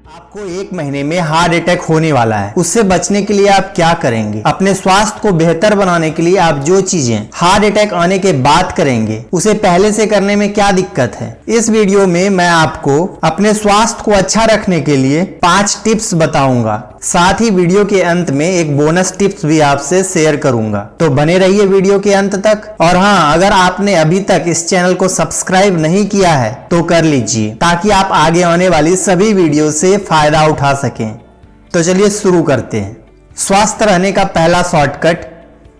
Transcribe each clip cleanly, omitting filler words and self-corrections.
आपको 1 महीने में हार्ट अटैक होने वाला है। उससे बचने के लिए आप क्या करेंगे? अपने स्वास्थ्य को बेहतर बनाने के लिए आप जो चीजें हार्ट अटैक आने के बाद करेंगे, उसे पहले से करने में क्या दिक्कत है? इस वीडियो में मैं आपको अपने स्वास्थ्य को अच्छा रखने के लिए 5 टिप्स बताऊंगा। साथ ही वीडियो के अंत में एक बोनस टिप्स भी आपसे शेयर करूंगा, तो बने रहिए वीडियो के अंत तक। और हाँ, अगर आपने अभी तक इस चैनल को सब्सक्राइब नहीं किया है तो कर लीजिए, ताकि आप आगे आने वाली सभी वीडियो से फायदा उठा सकें। तो चलिए शुरू करते हैं। स्वस्थ रहने का पहला शॉर्टकट,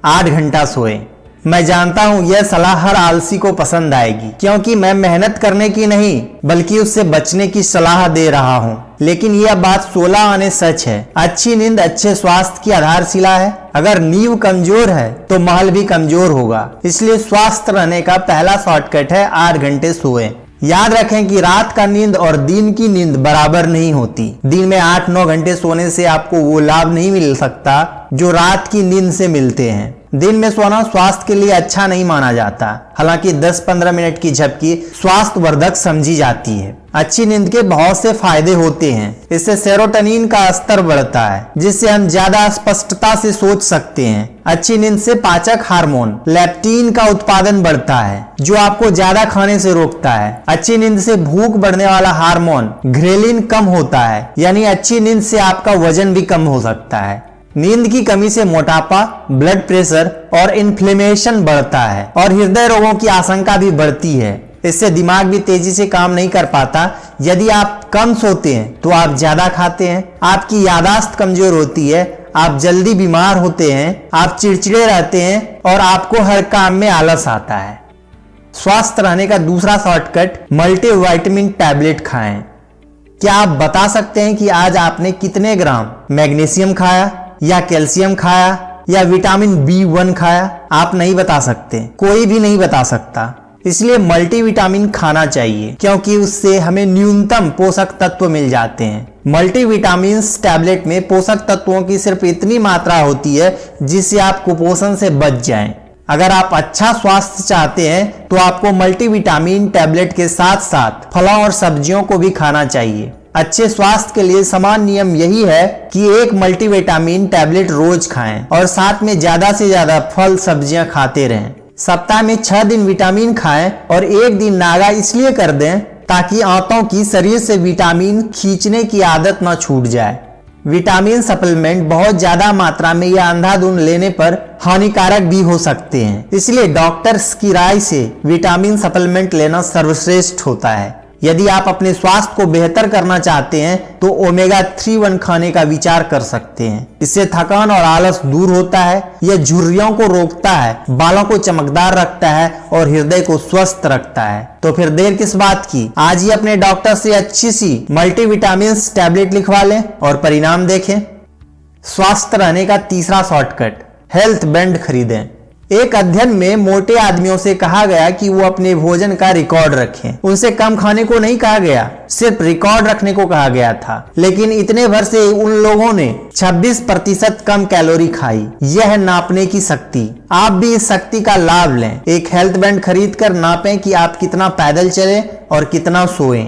8 घंटा सोएं। मैं जानता हूं यह सलाह हर आलसी को पसंद आएगी, क्योंकि मैं मेहनत करने की नहीं बल्कि उससे बचने की सलाह दे रहा हूं। लेकिन यह बात 16 आने सच है। अच्छी नींद अच्छे स्वास्थ्य की आधारशिला है। अगर नींव कमजोर है तो महल भी कमजोर होगा। इसलिए स्वस्थ रहने का पहला शॉर्टकट है 8 घंटे सोएं। याद रखें कि रात का नींद और दिन की नींद बराबर नहीं होती। दिन में 8-9 घंटे सोने से आपको वो लाभ नहीं मिल सकता जो रात की नींद से मिलते हैं। दिन में सोना स्वास्थ्य के लिए अच्छा नहीं माना जाता, हालांकि 10-15 मिनट की झपकी स्वास्थ्यवर्धक समझी जाती है। अच्छी नींद के बहुत से फायदे होते हैं। इससे सेरोटोनिन का स्तर बढ़ता है, जिससे हम ज्यादा स्पष्टता से सोच सकते हैं। अच्छी नींद से पाचक हार्मोन लेप्टिन का उत्पादन बढ़ता है, जो आपको ज्यादा खाने से रोकता है। अच्छी नींद से भूख बढ़ने वाला हार्मोन ग्रेलिन कम होता है, यानी अच्छी नींद से आपका वजन भी कम हो सकता है। नींद की कमी से मोटापा, ब्लड प्रेशर और इन्फ्लेमेशन बढ़ता है और हृदय रोगों की आशंका भी बढ़ती है। इससे दिमाग भी तेजी से काम नहीं कर पाता। यदि आप कम सोते हैं तो आप ज्यादा खाते हैं, आपकी याददाश्त कमजोर होती है, आप जल्दी बीमार होते हैं, आप चिड़चिड़े रहते हैं और आपको हर काम में आलस आता है। स्वस्थ रहने का दूसरा शॉर्टकट, मल्टीविटामिन टैबलेट खाएं। क्या आप बता सकते हैं कि आज आपने कितने ग्राम मैग्नीशियम खाया, या कैल्शियम खाया, या विटामिन B1 खाया? आप नहीं बता सकते, कोई भी नहीं बता सकता। इसलिए मल्टीविटामिन खाना चाहिए, क्योंकि उससे हमें न्यूनतम पोषक तत्व मिल जाते हैं। मल्टीविटामिन टैबलेट में पोषक तत्वों की सिर्फ इतनी मात्रा होती है जिससे आप कुपोषण से बच जाएं। अगर आप अच्छा स्वास्थ्य चाहते हैं तो आपको मल्टीविटामिन टैबलेट के साथ साथ फलों और सब्जियों को भी खाना चाहिए। अच्छे स्वास्थ्य के लिए समान नियम यही है कि एक मल्टीविटामिन टैबलेट रोज खाएं और साथ में ज्यादा से ज्यादा फल सब्जियां खाते रहें। सप्ताह में 6 दिन विटामिन खाएं और 1 दिन नागा इसलिए कर दें ताकि आंतों की शरीर से विटामिन खींचने की आदत न छूट जाए। विटामिन सप्लीमेंट बहुत ज्यादा मात्रा में या अंधाधुंध लेने पर हानिकारक भी हो सकते हैं। इसलिए डॉक्टर्स की राय से विटामिन सप्लीमेंट लेना सर्वश्रेष्ठ होता है। यदि आप अपने स्वास्थ्य को बेहतर करना चाहते हैं तो ओमेगा 3 खाने का विचार कर सकते हैं। इससे थकान और आलस दूर होता है, यह झुर्रियों को रोकता है, बालों को चमकदार रखता है और हृदय को स्वस्थ रखता है। तो फिर देर किस बात की, आज ही अपने डॉक्टर से अच्छी सी मल्टीविटामिन टैबलेट लिखवा लें और परिणाम देखें। स्वस्थ रहने का तीसरा शॉर्टकट, हेल्थ बैंड खरीदें। एक अध्ययन में मोटे आदमियों से कहा गया कि वो अपने भोजन का रिकॉर्ड रखें। उनसे कम खाने को नहीं कहा गया, सिर्फ रिकॉर्ड रखने को कहा गया था। लेकिन इतने भर से उन लोगों ने 26% कम कैलोरी खाई। यह है नापने की शक्ति। आप भी इस शक्ति का लाभ लें। एक हेल्थ बैंड खरीद कर नापें कि आप कितना पैदल चलें और कितना सोएं।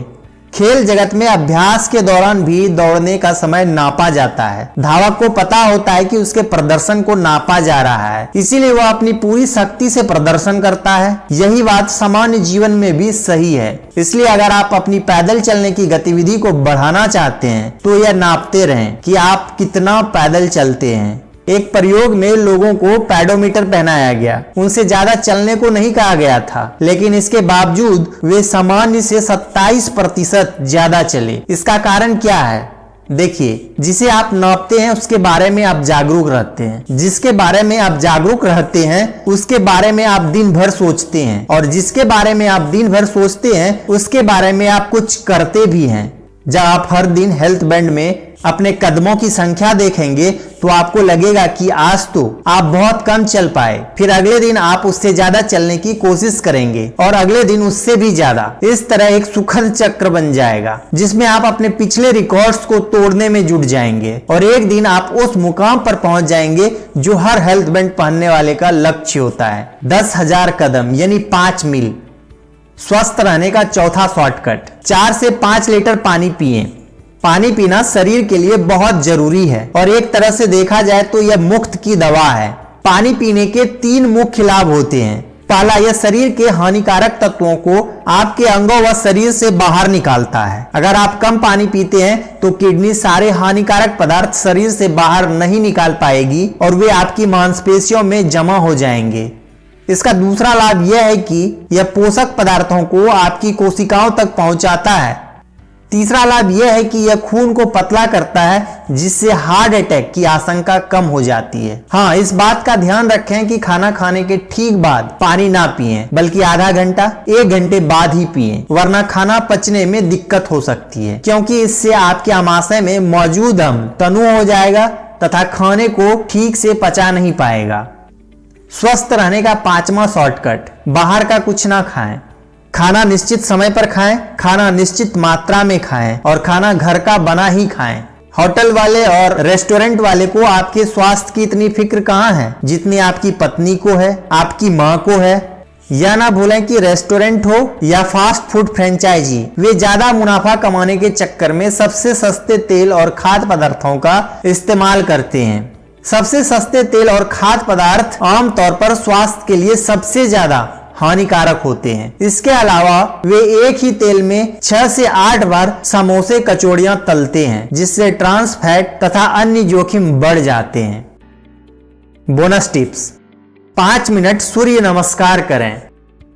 खेल जगत में अभ्यास के दौरान भी दौड़ने का समय नापा जाता है। धावक को पता होता है कि उसके प्रदर्शन को नापा जा रहा है, इसीलिए वह अपनी पूरी शक्ति से प्रदर्शन करता है। यही बात सामान्य जीवन में भी सही है। इसलिए अगर आप अपनी पैदल चलने की गतिविधि को बढ़ाना चाहते हैं तो यह नापते रहें कि आप कितना पैदल चलते हैं। एक प्रयोग में लोगों को पैडोमीटर पहनाया गया। उनसे ज्यादा चलने को नहीं कहा गया था, लेकिन इसके बावजूद वे सामान्य से 27% ज्यादा चले। इसका कारण क्या है? देखिए, जिसे आप नापते हैं उसके बारे में आप जागरूक रहते हैं। जिसके बारे में आप जागरूक रहते हैं उसके बारे में आप दिन भर सोचते हैं, और जिसके बारे में आप दिन भर सोचते हैं उसके बारे में आप कुछ करते भी हैं। जब आप हर दिन हेल्थ बैंड में अपने कदमों की संख्या देखेंगे तो आपको लगेगा कि आज तो आप बहुत कम चल पाए। फिर अगले दिन आप उससे ज्यादा चलने की कोशिश करेंगे और अगले दिन उससे भी ज्यादा। इस तरह एक सुखद चक्र बन जाएगा जिसमें आप अपने पिछले रिकॉर्ड्स को तोड़ने में जुट जाएंगे और एक दिन आप उस मुकाम पर पहुंच जाएंगे जो हर हेल्थ बैंड पहनने वाले का लक्ष्य होता है, 10,000 कदम यानी 5 मील। स्वस्थ रहने का चौथा शॉर्टकट, 4 से 5 लीटर पानी पिएं। पानी पीना शरीर के लिए बहुत जरूरी है और एक तरह से देखा जाए तो यह मुफ्त की दवा है। पानी पीने के 3 मुख्य लाभ होते हैं। पहला, यह शरीर के हानिकारक तत्वों को आपके अंगों व शरीर से बाहर निकालता है। अगर आप कम पानी पीते हैं तो किडनी सारे हानिकारक पदार्थ शरीर से बाहर नहीं निकाल पाएगी और वे आपकी मांसपेशियों में जमा हो जाएंगे। इसका दूसरा लाभ यह है कि यह पोषक पदार्थों को आपकी कोशिकाओं तक पहुंचाता है। तीसरा लाभ यह है कि यह खून को पतला करता है, जिससे हार्ट अटैक की आशंका कम हो जाती है। हाँ, इस बात का ध्यान रखें कि खाना खाने के ठीक बाद पानी ना पिएं, बल्कि आधा घंटा 1 घंटे बाद ही पिएं, वरना खाना पचने में दिक्कत हो सकती है, क्योंकि इससे आपके आमाशय में मौजूद अम्ल तनु हो जाएगा तथा खाने को ठीक से पचा नहीं पाएगा। स्वस्थ रहने का 5वां शॉर्टकट, बाहर का कुछ ना खाएं। खाना निश्चित समय पर खाएं, खाना निश्चित मात्रा में खाएं और खाना घर का बना ही खाएं। होटल वाले और रेस्टोरेंट वाले को आपके स्वास्थ्य की इतनी फिक्र कहाँ है जितनी आपकी पत्नी को है, आपकी माँ को है। यह ना भूलें कि रेस्टोरेंट हो या फास्ट फूड फ्रेंचाइजी, वे ज्यादा मुनाफा कमाने के चक्कर में सबसे सस्ते तेल और खाद्य पदार्थों का इस्तेमाल करते हैं। सबसे सस्ते तेल और खाद्य पदार्थ आमतौर पर स्वास्थ्य के लिए सबसे ज्यादा हानिकारक होते हैं। इसके अलावा वे एक ही तेल में 6 से 8 बार समोसे कचौड़ियां तलते हैं, जिससे ट्रांस फैट तथा अन्य जोखिम बढ़ जाते हैं। बोनस टिप्स, 5 मिनट सूर्य नमस्कार करें।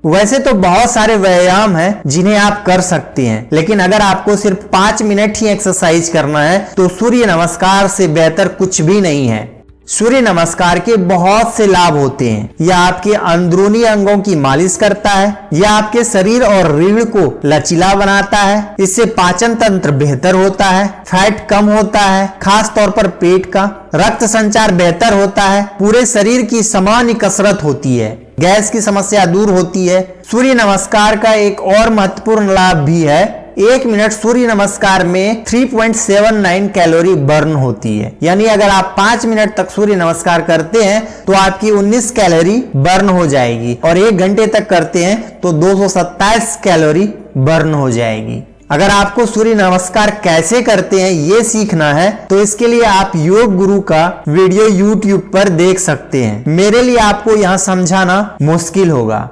वैसे तो बहुत सारे व्यायाम हैं जिन्हें आप कर सकते हैं, लेकिन अगर आपको सिर्फ 5 मिनट ही एक्सरसाइज करना है तो सूर्य नमस्कार से बेहतर कुछ भी नहीं है। सूर्य नमस्कार के बहुत से लाभ होते हैं। यह आपके अंदरूनी अंगों की मालिश करता है, यह आपके शरीर और रीढ़ को लचीला बनाता है, इससे पाचन तंत्र बेहतर होता है, फैट कम होता है, खास तौर पर पेट का, रक्त संचार बेहतर होता है, पूरे शरीर की सामान्य कसरत होती है, गैस की समस्या दूर होती है। सूर्य नमस्कार का एक और महत्वपूर्ण लाभ भी है, 1 मिनट सूर्य नमस्कार में 3.79 कैलोरी बर्न होती है। यानी अगर आप 5 मिनट तक सूर्य नमस्कार करते हैं तो आपकी 19 कैलोरी बर्न हो जाएगी और 1 घंटे तक करते हैं तो 227 कैलोरी बर्न हो जाएगी। अगर आपको सूर्य नमस्कार कैसे करते हैं ये सीखना है तो इसके लिए आप योग गुरु का वीडियो YouTube पर देख सकते हैं। मेरे लिए आपको यहाँ समझाना मुश्किल होगा।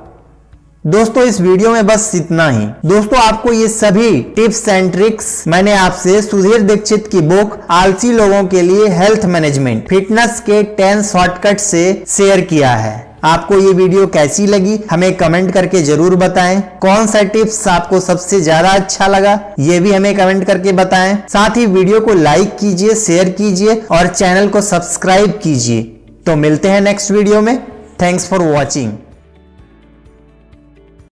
दोस्तों, इस वीडियो में बस इतना ही। दोस्तों, आपको ये सभी टिप्स एंड ट्रिक्स मैंने आपसे सुधीर दीक्षित की बुक आलसी लोगों के लिए हेल्थ मैनेजमेंट फिटनेस के 10 शॉर्टकट से शेयर किया है। आपको ये वीडियो कैसी लगी हमें कमेंट करके जरूर बताएं। कौन सा टिप्स आपको सबसे ज्यादा अच्छा लगा ये भी हमें कमेंट करके बताएं। साथ ही वीडियो को लाइक कीजिए, शेयर कीजिए और चैनल को सब्सक्राइब कीजिए। तो मिलते हैं नेक्स्ट वीडियो में। Thanks for watching.